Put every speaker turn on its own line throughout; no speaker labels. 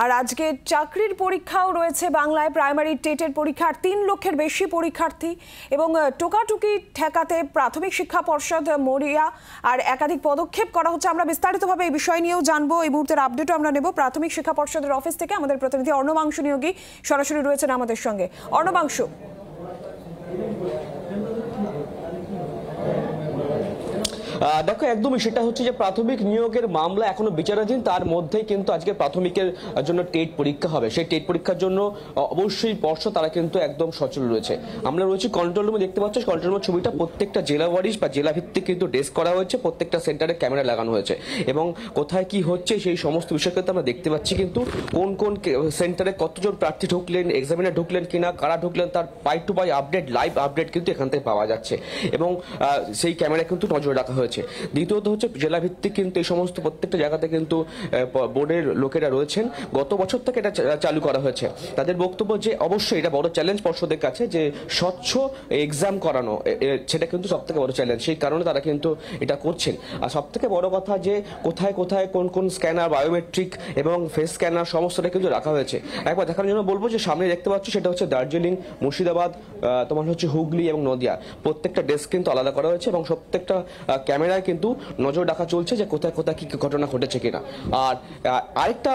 আর আজকে চাকরির পরীক্ষাও রয়েছে বাংলায়। প্রাইমারি টেটের পরীক্ষার ৩ লক্ষের বেশি পরীক্ষার্থী এবং টোকাটুকি ঠেকাতে প্রাথমিক শিক্ষা পর্ষদ মরিয়া আর একাধিক পদক্ষেপ করা হচ্ছে। আমরা বিস্তারিতভাবে এই বিষয় নিয়েও জানবো। এই মুহূর্তের আপডেটও আমরা নেব প্রাথমিক শিক্ষা পর্ষদের অফিস থেকে। আমাদের প্রতিনিধি অর্ণবাংশু নিয়োগী সরাসরি রয়েছেন আমাদের সঙ্গে। অর্ণবাংশু,
দেখো একদমই সেটা হচ্ছে যে প্রাথমিক নিয়োগের মামলা এখনো বিচারাধীন, তার মধ্যেই কিন্তু আজকে প্রাথমিকের জন্য টেট পরীক্ষা হবে। সেই টেট পরীক্ষার জন্য অবশ্যই পর্ষদ তারা কিন্তু একদম সচল রয়েছে। আমরা রয়েছি কন্ট্রোল রুমে, দেখতে পাচ্ছ কন্ট্রোল রুমের ছবিটা। প্রত্যেকটা জেলা ওয়ারিশ বা জেলা ভিত্তিক কিন্তু ডেস্ক করা হয়েছে, প্রত্যেকটা সেন্টারে ক্যামেরা লাগানো হয়েছে এবং কোথায় কি হচ্ছে সেই সমস্ত বিষয় কিন্তু আমরা দেখতে পাচ্ছি। কিন্তু কোন কোন সেন্টারে কতজন প্রার্থী ঢুকলেন, এক্সামিনার ঢুকলেন কিনা, কারা ঢুকলেন, তার পাই টু পাই আপডেট, লাইভ আপডেট কিন্তু এখান থেকে পাওয়া যাচ্ছে এবং সেই ক্যামেরায় কিন্তু নজর রাখা হয়েছে। দ্বিতীয়ত হচ্ছে জেলা ভিত্তিক কিন্তু এই সমস্ত প্রত্যেকটা জায়গাতে কিন্তু বোর্ডের লোকেরা রয়েছেন। গত বছর থেকে এটা চালু করা হয়েছে। তাদের বক্তব্য যে অবশ্যই এটা বড় চ্যালেঞ্জ পর্ষদের কাছে, যে স্বচ্ছ এক্সাম করানো সেটা কিন্তু সব থেকে বড় চ্যালেঞ্জ। সেই কারণে তারা কিন্তু এটা করছেন। আর সব থেকে বড় কথা যে কোথায় কোথায় কোন কোন স্ক্যানার, বায়োমেট্রিক এবং ফেস স্ক্যানার সমস্তটা কিন্তু রাখা হয়েছে। একবার দেখার জন্য বলবো যে সামনে দেখতে পাচ্ছ সেটা হচ্ছে দার্জিলিং, মুর্শিদাবাদ, তোমার হচ্ছে হুগলি এবং নদিয়া। প্রত্যেকটা ডেস্ক কিন্তু আলাদা করা হয়েছে এবং প্রত্যেকটা ক্যামেরায় কিন্তু নজর রাখা চলছে যে কোথায় কোথায় কি ঘটনা ঘটেছে কিনা। আর আরেকটা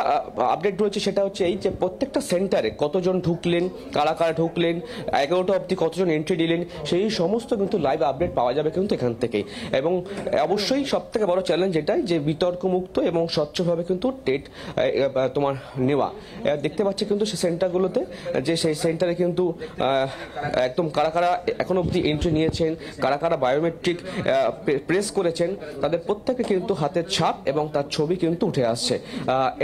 আপডেট রয়েছে সেটা হচ্ছে এই যে প্রত্যেকটা সেন্টারে কতজন ঢুকলেন, কারা কারা ঢুকলেন, 11টা অবধি কতজন এন্ট্রি দিলেন, সেই সমস্ত কিন্তু লাইভ আপডেট পাওয়া যাবে কিন্তু এখান থেকেই। এবং অবশ্যই সব থেকে বড় চ্যালেঞ্জ এটাই যে বিতর্কমুক্ত এবং স্বচ্ছভাবে কিন্তু টেট তোমার নেওয়া। দেখতে পাচ্ছি কিন্তু সেই সেন্টারগুলোতে যে সেই সেন্টারে কিন্তু একদম কারা কারা এখন অবধি এন্ট্রি নিয়েছেন, কারা কারা বায়োমেট্রিক প্রেস করেছেন, তাদের প্রত্যেকে কিন্তু হাতের ছাপ এবং তার ছবি কিন্তু উঠে আসছে।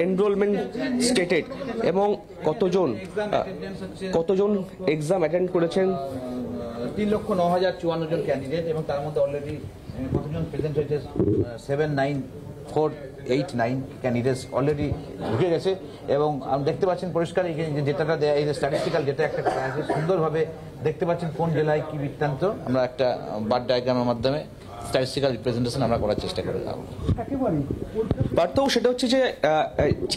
এনরোলমেন্ট স্টেটেড এবং কতজন এক্সাম অ্যাটেন্ড করেছেন,
3,09,054 জন ক্যান্ডিডেট এবং তার মধ্যে অলরেডি কতজন প্রেজেন্ট হয়েছে, 79489 ক্যান্ডিডেটস অলরেডি ঢুকে গেছে। এবং আপনি দেখতে পাচ্ছেন পরিষ্কার যেটা দেয়, এই যে স্ট্যাটিস্টিক্যাল যেটা একটা সুন্দরভাবে দেখতে পাচ্ছেন কোন জেলায় কি বৃত্তান্ত। আমরা একটা বার ডায়াগ্রামের মাধ্যমে স্ট্যাটিস্টিক্যাল রিপ্রেজেন্টেশন আমরা করার চেষ্টা করে যাবো।
বার্তাও সেটা হচ্ছে যে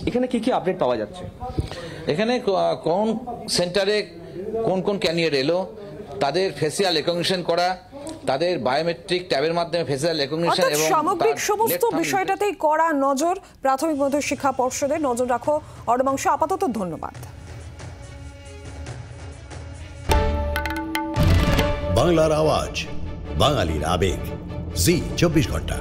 এখানে কি কি আপডেট পাওয়া যাচ্ছে,
এখানে কোন সেন্টারে কোন কোন ক্যান্ডিডেট এলো, তাদের ফেসিয়াল রেকগনিশন করা, তাদের বায়োমেট্রিক ট্যাবের মাধ্যমে ফেসিয়াল রেকগনিশন এবং
সামগ্রিক সমস্ত বিষয়টাতেই কড়া নজর প্রাথমিক মাধ্যমিক শিক্ষা পর্ষদের। নজর রাখো অর্ণবাংশু, আপাতত ধন্যবাদ।
বাংলার আওয়াজ, বাঙালির আবেগ, জি 24 ঘন্টা।